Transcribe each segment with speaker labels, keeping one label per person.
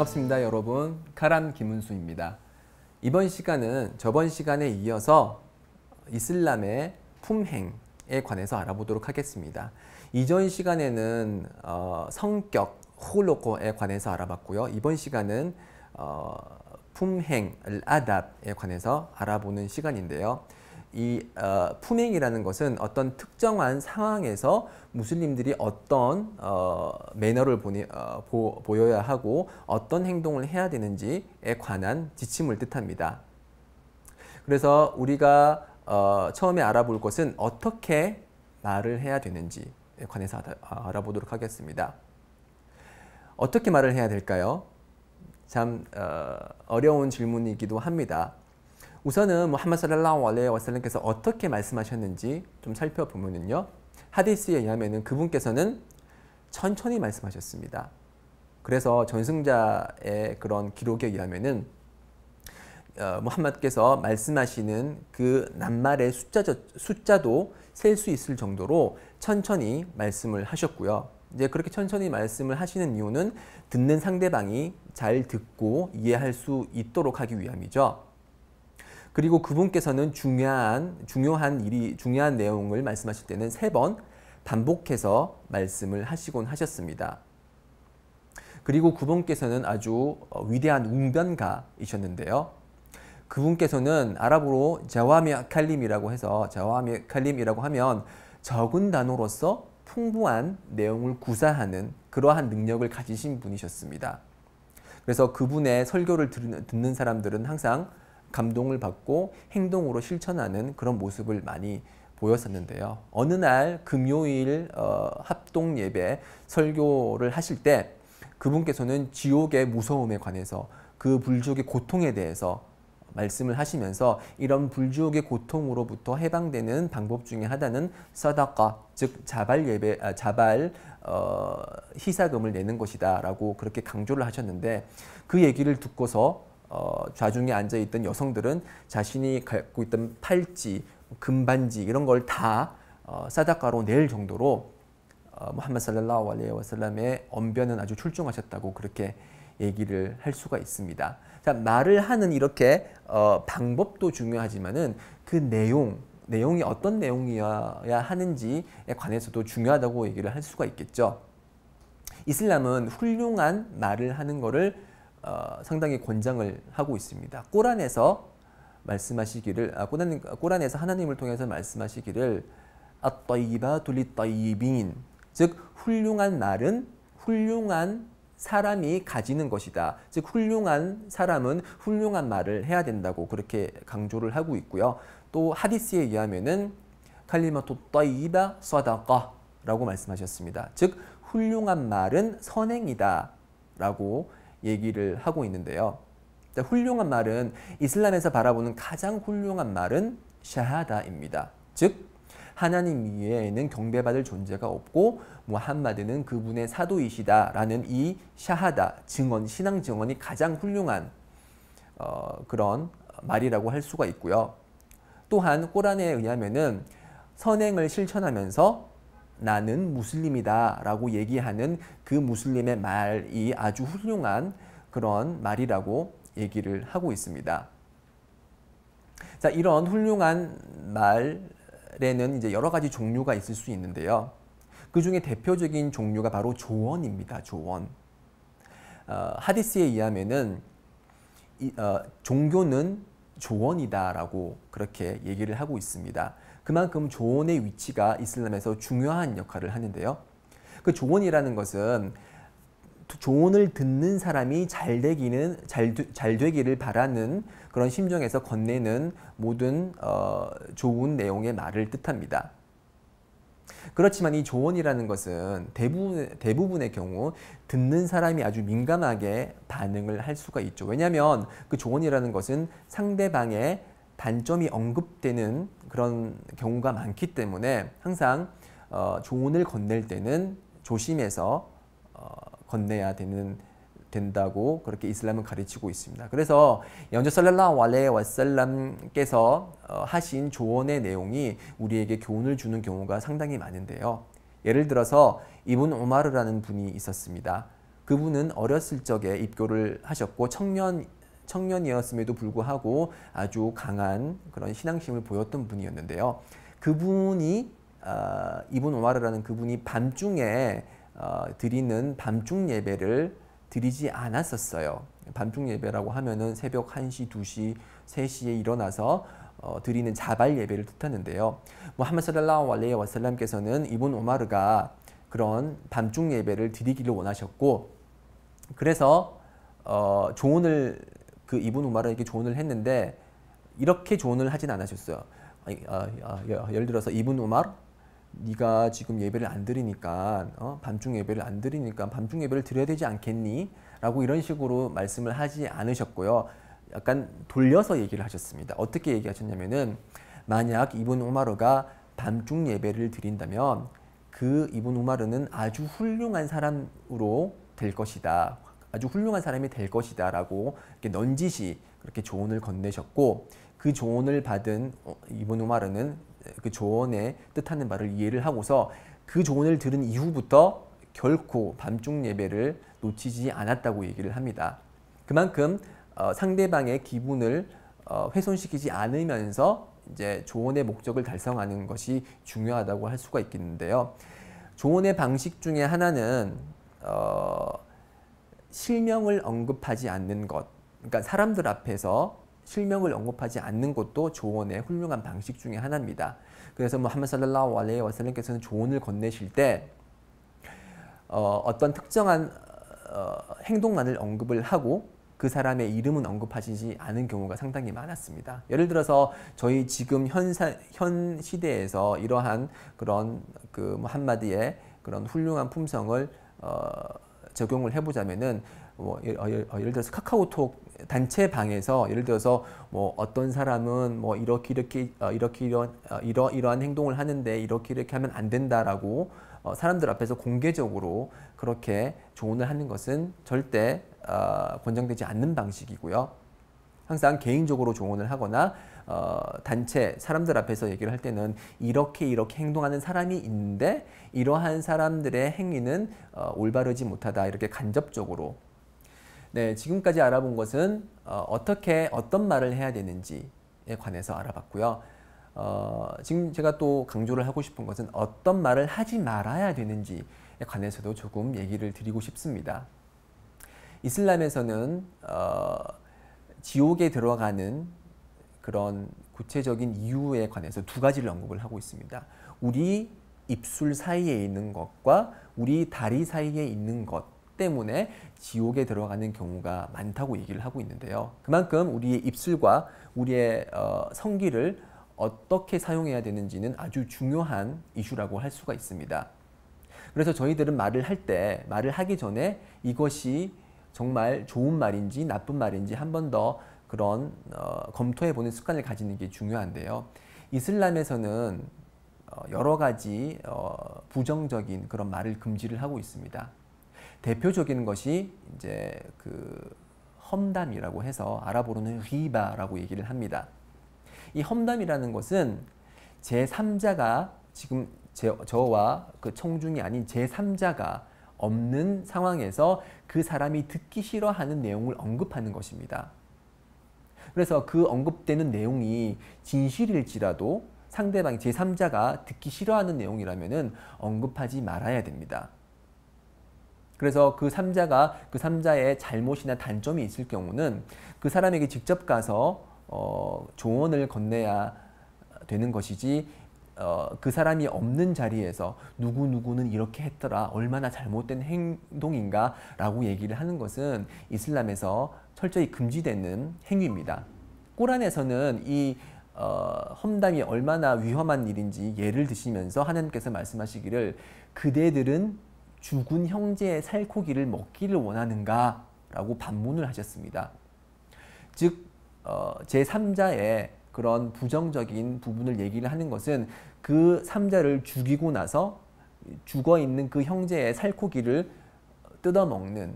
Speaker 1: 반갑습니다, 여러분. 카람 김은수입니다. 이번 시간은 저번 시간에 이어서 이슬람의 품행에 관해서 알아보도록 하겠습니다. 이전 시간에는 성격, 홀로코에 관해서 알아봤고요. 이번 시간은 품행, 아답에 관해서 알아보는 시간인데요. 이 품행이라는 것은 어떤 특정한 상황에서 무슬림들이 어떤 매너를 보여야 하고 어떤 행동을 해야 되는지에 관한 지침을 뜻합니다. 그래서 우리가 처음에 알아볼 것은 어떻게 말을 해야 되는지에 관해서 알아보도록 하겠습니다. 어떻게 말을 해야 될까요? 참 어려운 질문이기도 합니다. 우선은 무함마드 살랄라후 알레이히 와살람께서 어떻게 말씀하셨는지 좀 살펴보면요. 하디스에 의하면은 그분께서는 천천히 말씀하셨습니다. 그래서 전승자의 그런 기록에 의하면은 무함마드께서 말씀하시는 그 낱말의 숫자도 셀 수 있을 정도로 천천히 말씀을 하셨고요. 이제 그렇게 천천히 말씀을 하시는 이유는 듣는 상대방이 잘 듣고 이해할 수 있도록 하기 위함이죠. 그리고 그분께서는 중요한 내용을 말씀하실 때는 3번 반복해서 말씀을 하시곤 하셨습니다. 그리고 그분께서는 아주 위대한 웅변가이셨는데요. 그분께서는 아랍어로 자와미 칼림이라고 해서 자와미 칼림이라고 하면 적은 단어로서 풍부한 내용을 구사하는 그러한 능력을 가지신 분이셨습니다. 그래서 그분의 설교를 듣는 사람들은 항상 감동을 받고 행동으로 실천하는 그런 모습을 많이 보였었는데요. 어느 날 금요일 합동 예배 설교를 하실 때 그분께서는 지옥의 무서움에 관해서 그 불지옥의 고통에 대해서 말씀을 하시면서 이런 불지옥의 고통으로부터 해방되는 방법 중에 하나는 사다카, 즉 자발 희사금을 내는 것이다 라고 그렇게 강조를 하셨는데, 그 얘기를 듣고서 좌중에 앉아있던 여성들은 자신이 갖고 있던 팔찌, 금반지 이런 걸 다 사다카로 낼 정도로 무함마드 살랄라후 알레이히 와살람의 언변은 아주 출중하셨다고 그렇게 얘기를 할 수가 있습니다. 자, 말을 하는 이렇게 방법도 중요하지만은 그 내용이 어떤 내용이어야 하는지에 관해서도 중요하다고 얘기를 할 수가 있겠죠. 이슬람은 훌륭한 말을 하는 것을 상당히 권장을 하고 있습니다. 꼬란에서 말씀하시기를, 꼬란에서 하나님을 통해서 말씀하시기를 앗-따이바투 lit-따이빈, 즉 훌륭한 말은 훌륭한 사람이 가지는 것이다. 즉 훌륭한 사람은 훌륭한 말을 해야 된다고 그렇게 강조를 하고 있고요. 또 하디스에 의하면은 칼리마투 따이바 사다카라고 말씀하셨습니다. 즉 훌륭한 말은 선행이다 라고 얘기를 하고 있는데요. 훌륭한 말은 이슬람에서 바라보는 가장 훌륭한 말은 샤하다입니다. 즉 하나님 이외에는 경배받을 존재가 없고 무함마드는 그분의 사도이시다 라는 이 샤하다, 증언, 신앙 증언이 가장 훌륭한 그런 말이라고 할 수가 있고요. 또한 꼬란에 의하면은 선행을 실천하면서 나는 무슬림이다 라고 얘기하는 그 무슬림의 말이 아주 훌륭한 그런 말이라고 얘기를 하고 있습니다. 자, 이런 훌륭한 말에는 이제 여러 가지 종류가 있을 수 있는데요. 그 중에 대표적인 종류가 바로 조언입니다. 조언. 하디스에 의하면은 종교는 조언이다라고 그렇게 얘기를 하고 있습니다. 그만큼 조언의 위치가 이슬람에서 중요한 역할을 하는데요. 그 조언이라는 것은 조언을 듣는 사람이 잘 되기를 바라는 그런 심정에서 건네는 모든 좋은 내용의 말을 뜻합니다. 그렇지만 이 조언이라는 것은 대부분의 경우 듣는 사람이 아주 민감하게 반응을 할 수가 있죠. 왜냐하면 그 조언이라는 것은 상대방의 단점이 언급되는 그런 경우가 많기 때문에 항상 조언을 건넬 때는 조심해서 건네야 된다고 그렇게 이슬람은 가르치고 있습니다. 그래서 연저 살랄라후 알레이히 와살람께서 하신 조언의 내용이 우리에게 교훈을 주는 경우가 상당히 많은데요. 예를 들어서 이븐 우마르라는 분이 있었습니다. 그분은 어렸을 적에 입교를 하셨고 청년이었음에도 불구하고 아주 강한 그런 신앙심을 보였던 분이었는데요. 그분이 이븐 오마르라는 그분이 밤중에 드리는 밤중 예배를 드리지 않았었어요. 밤중 예배라고 하면은 새벽 1시, 2시, 3시에 일어나서 드리는 자발 예배를 뜻하는데요. 무함마드 살랄라후 알레이히 와살람께서는 이븐 오마르가 그런 밤중 예배를 드리기를 원하셨고, 그래서 조언을 그 이븐 오마르에게 조언을 했는데 이렇게 조언을 하진 않으셨어요. 예를 들어서 이븐 오마르, 네가 지금 예배를 안 드리니까 밤중 예배를 안 드리니까 밤중 예배를 드려야 되지 않겠니? 라고 이런 식으로 말씀을 하지 않으셨고요. 약간 돌려서 얘기를 하셨습니다. 어떻게 얘기하셨냐면은 만약 이븐 오마르가 밤중 예배를 드린다면 그 이븐 오마르는 아주 훌륭한 사람으로 될 것이다. 아주 훌륭한 사람이 될 것이다 라고 이렇게 넌지시 그렇게 조언을 건네셨고, 그 조언을 받은 이븐 오마르는 그 조언의 뜻하는 바를 이해를 하고서 그 조언을 들은 이후부터 결코 밤중 예배를 놓치지 않았다고 얘기를 합니다. 그만큼 상대방의 기분을 훼손시키지 않으면서 이제 조언의 목적을 달성하는 것이 중요하다고 할 수가 있겠는데요. 조언의 방식 중에 하나는 실명을 언급하지 않는 것, 그러니까 사람들 앞에서 실명을 언급하지 않는 것도 조언의 훌륭한 방식 중에 하나입니다. 그래서 무함마드 살랄라후 알레이히 와살람께서는 조언을 건네실 때 어떤 특정한 행동만을 언급을 하고 그 사람의 이름은 언급하시지 않은 경우가 상당히 많았습니다. 예를 들어서 저희 지금 현 시대에서 이러한 그런 그 무함마드의 그런 훌륭한 품성을 적용을 해보자면은 예를 들어서 카카오톡 단체 방에서 예를 들어서 어떤 사람은 이러한 행동을 하는데 이렇게 하면 안 된다라고 사람들 앞에서 공개적으로 그렇게 조언을 하는 것은 절대 권장되지 않는 방식이고요. 항상 개인적으로 조언을 하거나 단체 사람들 앞에서 얘기를 할 때는 이렇게 행동하는 사람이 있는데 이러한 사람들의 행위는 올바르지 못하다, 이렇게 간접적으로. 네, 지금까지 알아본 것은 어떤 말을 해야 되는지에 관해서 알아봤고요. 지금 제가 또 강조를 하고 싶은 것은 어떤 말을 하지 말아야 되는지에 관해서도 조금 얘기를 드리고 싶습니다. 이슬람에서는 지옥에 들어가는 그런 구체적인 이유에 관해서 두 가지를 언급을 하고 있습니다. 우리 입술 사이에 있는 것과 우리 다리 사이에 있는 것 때문에 지옥에 들어가는 경우가 많다고 얘기를 하고 있는데요. 그만큼 우리의 입술과 우리의 성기를 어떻게 사용해야 되는지는 아주 중요한 이슈라고 할 수가 있습니다. 그래서 저희들은 말을 하기 전에 이것이 정말 좋은 말인지 나쁜 말인지 한 번 더 그런 검토해보는 습관을 가지는 게 중요한데요. 이슬람에서는 여러 가지 부정적인 그런 말을 금지를 하고 있습니다. 대표적인 것이 이제 그 험담이라고 해서 아랍어로는 리바라고 얘기를 합니다. 이 험담이라는 것은 제3자가 지금 저와 그 청중이 아닌 제3자가 없는 상황에서 그 사람이 듣기 싫어하는 내용을 언급하는 것입니다. 그래서 그 언급되는 내용이 진실일지라도 상대방 제3자가 듣기 싫어하는 내용이라면은 언급하지 말아야 됩니다. 그래서 그 3자의 잘못이나 단점이 있을 경우는 그 사람에게 직접 가서 조언을 건네야 되는 것이지, 그 사람이 없는 자리에서 누구누구는 이렇게 했더라, 얼마나 잘못된 행동인가 라고 얘기를 하는 것은 이슬람에서 철저히 금지되는 행위입니다. 꾸란에서는 이 험담이 얼마나 위험한 일인지 예를 드시면서 하나님께서 말씀하시기를 그대들은 죽은 형제의 살코기를 먹기를 원하는가? 라고 반문을 하셨습니다. 즉 제3자의 그런 부정적인 부분을 얘기를 하는 것은 그 3자를 죽이고 나서 죽어있는 그 형제의 살코기를 뜯어먹는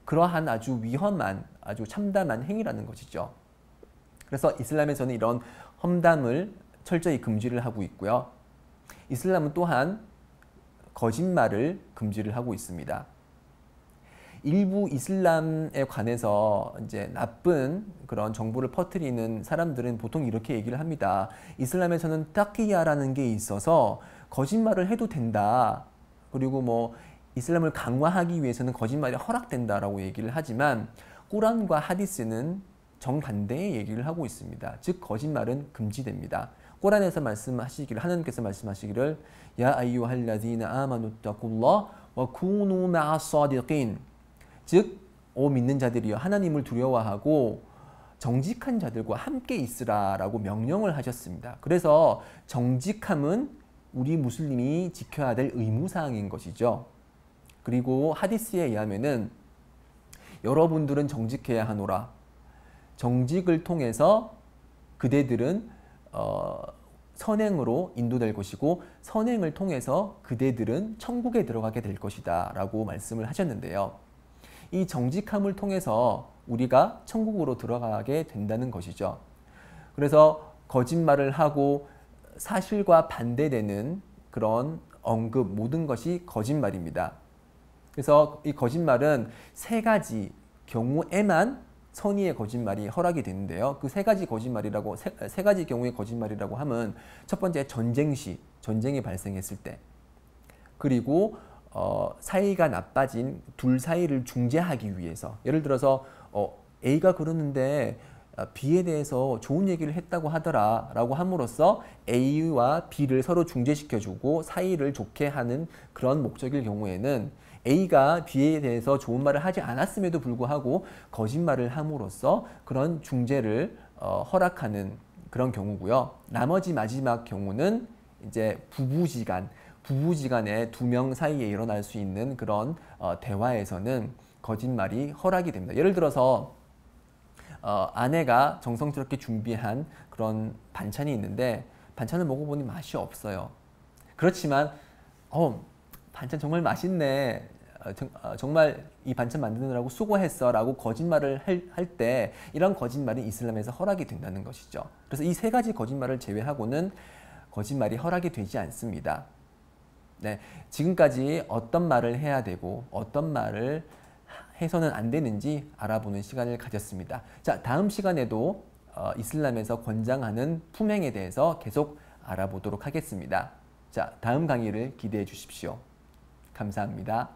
Speaker 1: 그러한 아주 위험한, 아주 참담한 행위라는 것이죠. 그래서 이슬람에서는 이런 험담을 철저히 금지를 하고 있고요. 이슬람은 또한 거짓말을 금지를 하고 있습니다. 일부 이슬람에 관해서 이제 나쁜 그런 정보를 퍼뜨리는 사람들은 보통 이렇게 얘기를 합니다. 이슬람에서는 타키야라는 게 있어서 거짓말을 해도 된다. 그리고 뭐 이슬람을 강화하기 위해서는 거짓말이 허락된다라고 얘기를 하지만 꾸란과 하디스는 정반대의 얘기를 하고 있습니다. 즉 거짓말은 금지됩니다. 꾸란에서 말씀하시기를 하나님께서 말씀하시기를 야 아이유할라디나 아마누 따꿀라 와 쿠누 마사디긴 즉 오 믿는 자들이여 하나님을 두려워하고 정직한 자들과 함께 있으라라고 명령을 하셨습니다. 그래서 정직함은 우리 무슬림이 지켜야 될 의무사항인 것이죠. 그리고 하디스에 의하면은 여러분들은 정직해야 하노라. 정직을 통해서 그대들은 선행으로 인도될 것이고 선행을 통해서 그대들은 천국에 들어가게 될 것이다 라고 말씀을 하셨는데요. 이 정직함을 통해서 우리가 천국으로 들어가게 된다는 것이죠. 그래서 거짓말을 하고 사실과 반대되는 그런 언급 모든 것이 거짓말입니다. 그래서 이 거짓말은 세 가지 경우에만 선의의 거짓말이 허락이 되는데요. 그 세 가지 거짓말이라고 세 가지 경우의 거짓말이라고 하면 첫 번째 전쟁 시 전쟁이 발생했을 때 그리고 사이가 나빠진 둘 사이를 중재하기 위해서 예를 들어서 A가 그러는데 B에 대해서 좋은 얘기를 했다고 하더라 라고 함으로써 A와 B를 서로 중재시켜주고 사이를 좋게 하는 그런 목적일 경우에는 A가 B에 대해서 좋은 말을 하지 않았음에도 불구하고 거짓말을 함으로써 그런 중재를 허락하는 그런 경우고요. 나머지 마지막 경우는 이제 부부지간에 두 명 사이에 일어날 수 있는 그런 대화에서는 거짓말이 허락이 됩니다. 예를 들어서 아내가 정성스럽게 준비한 그런 반찬이 있는데 반찬을 먹어보니 맛이 없어요. 그렇지만 반찬 정말 맛있네. 정말 이 반찬 만드느라고 수고했어 라고 거짓말을 할 때 이런 거짓말이 이슬람에서 허락이 된다는 것이죠. 그래서 이 세 가지 거짓말을 제외하고는 거짓말이 허락이 되지 않습니다. 네, 지금까지 어떤 말을 해야 되고 어떤 말을 해서는 안 되는지 알아보는 시간을 가졌습니다. 자, 다음 시간에도 이슬람에서 권장하는 품행에 대해서 계속 알아보도록 하겠습니다. 자, 다음 강의를 기대해 주십시오. 감사합니다.